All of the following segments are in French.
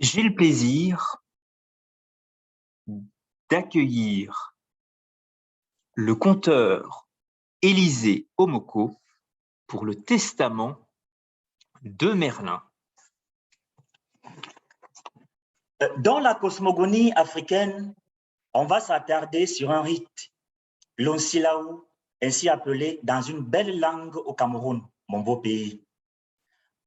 J'ai le plaisir d'accueillir le conteur Élisée Omoko pour le testament de Merlin. Dans la cosmogonie africaine, on va s'attarder sur un rite, l'Onsilaou, ainsi appelé dans une belle langue au Cameroun, mon beau pays.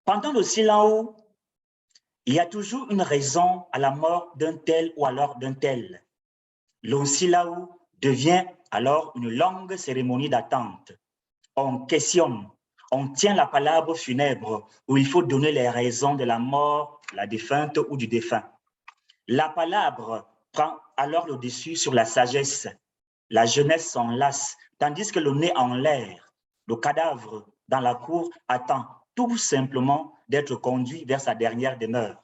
Pendant le Silaou, il y a toujours une raison à la mort d'un tel ou alors d'un tel. L'Onsilaou devient alors une longue cérémonie d'attente. On questionne, on tient la palabre funèbre où il faut donner les raisons de la mort, la défunte ou du défunt. La palabre prend alors le dessus sur la sagesse. La jeunesse s'en lasse, tandis que le nez en l'air, le cadavre dans la cour attend tout simplement d'être conduit vers sa dernière demeure.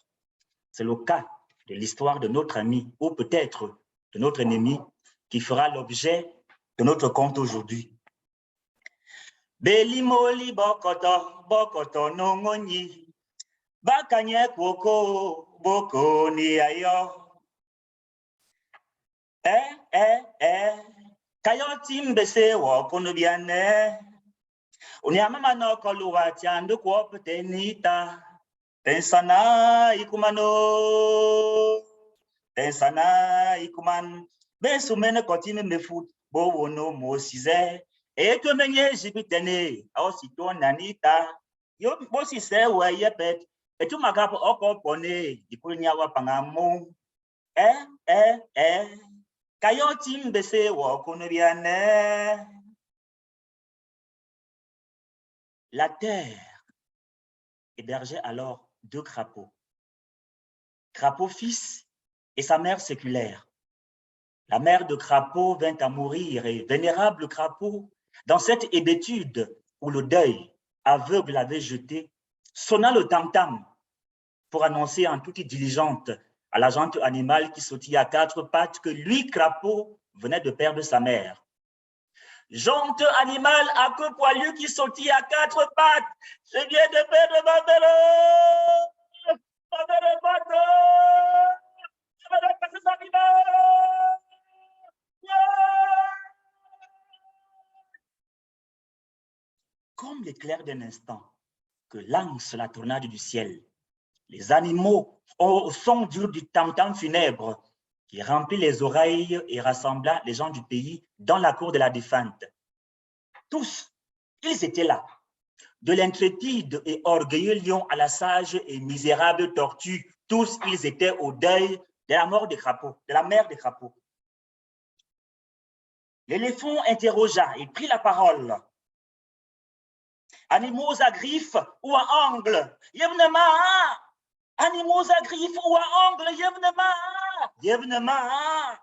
C'est le cas de l'histoire de notre ami, ou peut-être de notre ennemi, qui fera l'objet de notre conte aujourd'hui. Belimoli bokoto nongoni, bakanye kwoko boko ni ayo. Kayoti mbese wakono biane. Unyama no koluwa tiandu kwa petenita. Pensana ikumano. Pensana ikuman. Besumene kotine mefut bo wono mo size. E to menye jibitene aussitôt nanita. Yo bosi se wa yepet. E tu magapo oko pone dikunya wa pangamu. Kayoti mbese wakono biane. La terre hébergeait alors deux crapauds. Crapaud fils et sa mère séculaire. La mère de Crapaud vint à mourir et vénérable Crapaud, dans cette hébétude où le deuil aveugle l'avait jeté, sonna le tam-tam pour annoncer en toute diligente à la gente animale qui sautillait à quatre pattes que lui, Crapaud, venait de perdre sa mère. Jonte animal à queue poilue qui sautille à quatre pattes, je viens de perdre ma mère, ma mère est morte, je vais passer cet animal. Comme l'éclair d'un instant que lance la tornade du ciel, les animaux au son dur du tam-tam funèbre qui remplit les oreilles et rassembla les gens du pays dans la cour de la défunte. Tous, ils étaient là, de l'intrépide et orgueilleux lion à la sage et misérable tortue, tous ils étaient au deuil de la mort des crapauds, de la mère des crapauds. L'éléphant interrogea et prit la parole. Animaux à griffes ou à angles, yevnema. Animaux à griffes ou à angles, yevnema. Yevnema.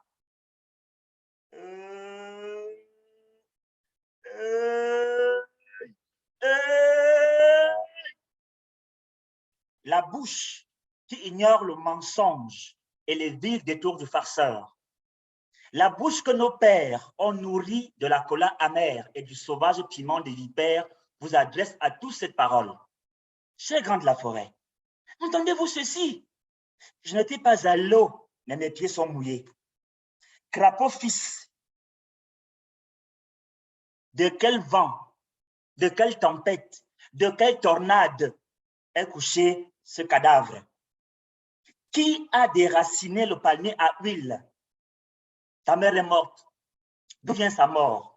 La bouche qui ignore le mensonge et les vils détours du farceur. La bouche que nos pères ont nourrie de la cola amère et du sauvage piment des vipères vous adresse à tous cette parole. Chers grands de la forêt, entendez-vous ceci? Je n'étais pas à l'eau, mais mes pieds sont mouillés. Crapaud fils, de quel vent, de quelle tempête, de quelle tornade est couché ce cadavre? Qui a déraciné le palmier à huile? Ta mère est morte. D'où vient sa mort?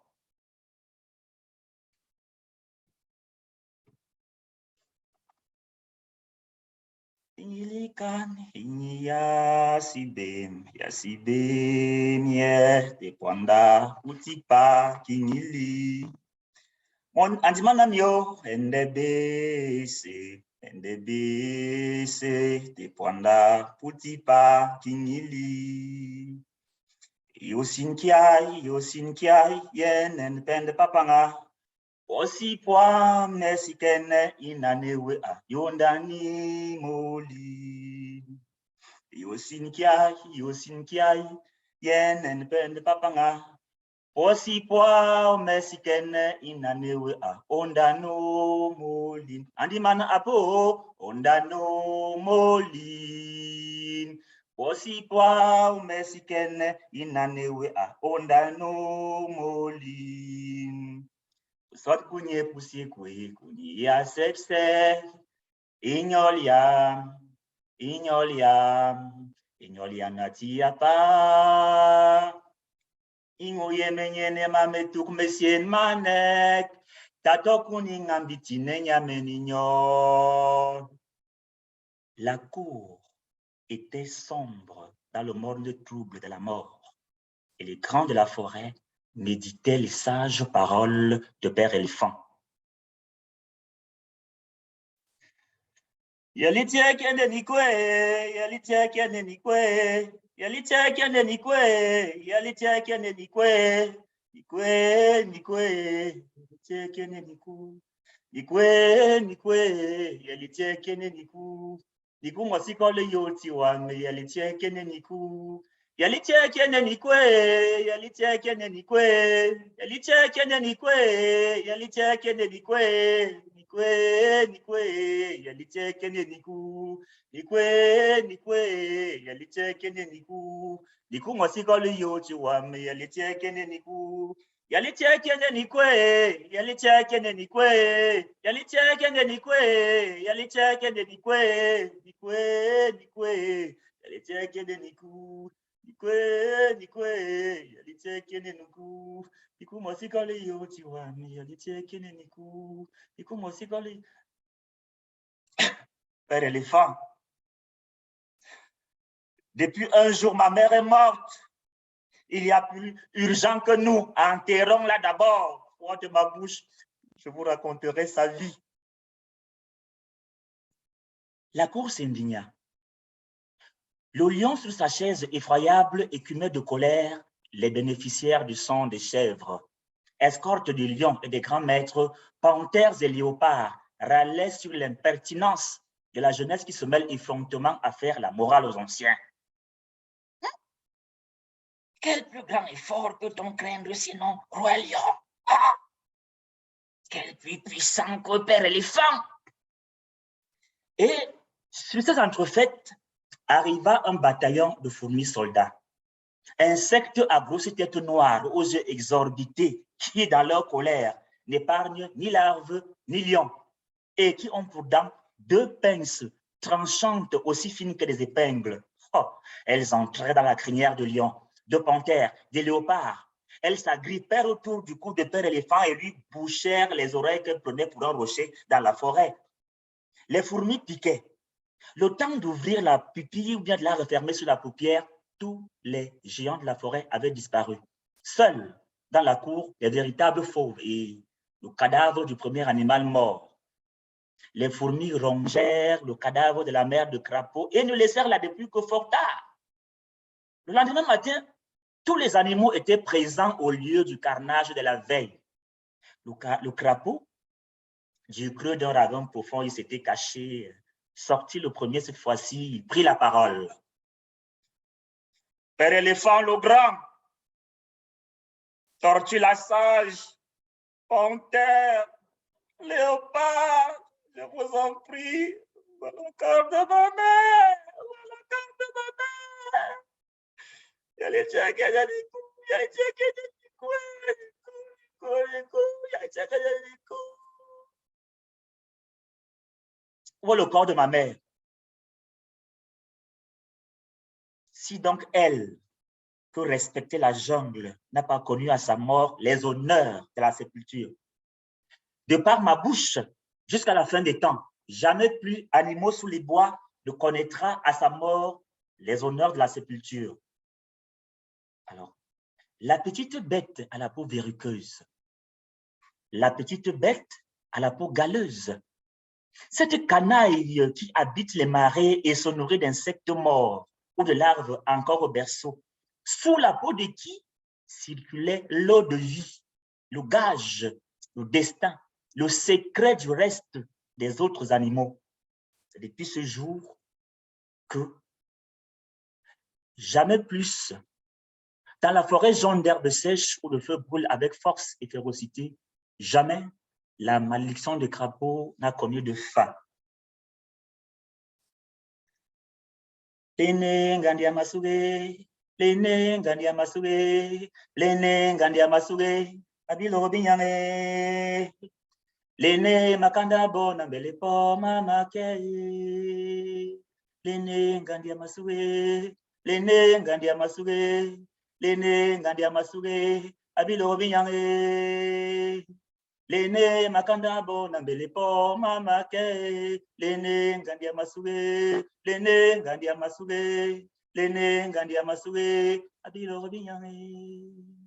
Mon andimanamio ndebese te pwanda putipa kingili. Yosinkiai yenen pende papanga. Osi pwa mesikene inanewe a yondani moli. Yosinkiai yenen pende papanga. Posi poa mesikene inanewe a ondano molin. Andi mana apo ondano molin. Posi poa mesikene inanewe a ondano molin. Sot kunye pusi kwe kunye ya sepse. Ignolia natia pa. Ingoye menyene mametuk mesien manek. Tatokuni ngambitine nyamenignon. La cour était sombre dans le monde trouble de la mort. Et les grands de la forêt méditaient les sages paroles de Père Éléphant. Yalitia kende nikwe, yalitia kende nikwe, yalitia kende nikwe, yalitia kende nikwe, nikwe, yalitia kende niku, nikwe, yalitia kende niku, niku mwasikole yoti wame, yalitia kende niku, yalitia kende nikwe, yalitia kende nikwe, yalitia kende nikwe, yalitia kende nikwe, nikwe, yalicheke niku, nikwe, yalicheke niku, niku mwasikole yoti wame, yalicheke niku, yalicheke nikwe, yalicheke nikwe, yalicheke nikwe, yalicheke nikwe, nikwe, yalicheke niku, nikwe, yalicheke niku, niku mwasikole yoti wame, yalicheke niku, niku mwasikole. Père Éléphant, depuis un jour, ma mère est morte. Il y a plus urgent que nous. Enterrons-la d'abord. Froid de ma bouche, je vous raconterai sa vie. La cour s'indigna. Le lion sur sa chaise effroyable écumait de colère les bénéficiaires du sang des chèvres. Escorte de lions et des grands maîtres, panthères et léopards râlaient sur l'impertinence de la jeunesse qui se mêle effrontément à faire la morale aux anciens. Quel plus grand effort peut-on craindre sinon, roi lion? Ah! Quel plus puissant que Père Éléphant! Et sur ces entrefaites arriva un bataillon de fourmis soldats. Insectes à grosses têtes noires, aux yeux exorbités, qui, dans leur colère, n'épargnent ni larves ni lions, et qui ont pour dents 2 pinces tranchantes aussi fines que des épingles. Oh, elles entraient dans la crinière de lion, de panthères, des léopards. Elles s'agrippèrent autour du cou de Père Éléphant et lui bouchèrent les oreilles qu'elles prenaient pour un rocher dans la forêt. Les fourmis piquaient. Le temps d'ouvrir la pupille ou bien de la refermer sur la paupière, tous les géants de la forêt avaient disparu. Seuls, dans la cour, les véritables fauves et le cadavre du premier animal mort. Les fourmis rongèrent le cadavre de la mère de crapaud et ne laissèrent là depuis que fort tard. Le lendemain matin, tous les animaux étaient présents au lieu du carnage de la veille. Le crapaud, du creux d'un ravin profond, il s'était caché, sorti le premier cette fois-ci, il prit la parole. Père Éléphant le grand, tortue la sage, panthère, léopard, je vous en prie, voilà le corps de ma mère, voilà le corps de ma mère. Où est le corps de ma mère? Si donc elle, que respecter la jungle, n'a pas connu à sa mort les honneurs de la sépulture. De par ma bouche, jusqu'à la fin des temps, jamais plus animaux sous les bois ne connaîtra à sa mort les honneurs de la sépulture. Alors, la petite bête à la peau verruqueuse, la petite bête à la peau galeuse, cette canaille qui habite les marais et se nourrit d'insectes morts ou de larves encore au berceau, sous la peau de qui circulait l'eau de vie, le gage, le destin, le secret du reste des autres animaux. C'est depuis ce jour que jamais plus Dans la forêt jaune d'herbe sèche où le feu brûle avec force et férocité, jamais la malédiction des crapauds n'a connu de fin. Lene ngandia masuge, lene ngandia masuge, lene ngandia masuge, abilo binyame. Lene makanda bona mbele po mama ke. Lene ngandia masuge, lene ngandia masuge, lene ngandia masuge, abilo binyame. Lene makanda bona mbele po mama ke. Lene ngandia masuge, lene ngandia masuge, lene ngandia masuge, abilo binyame.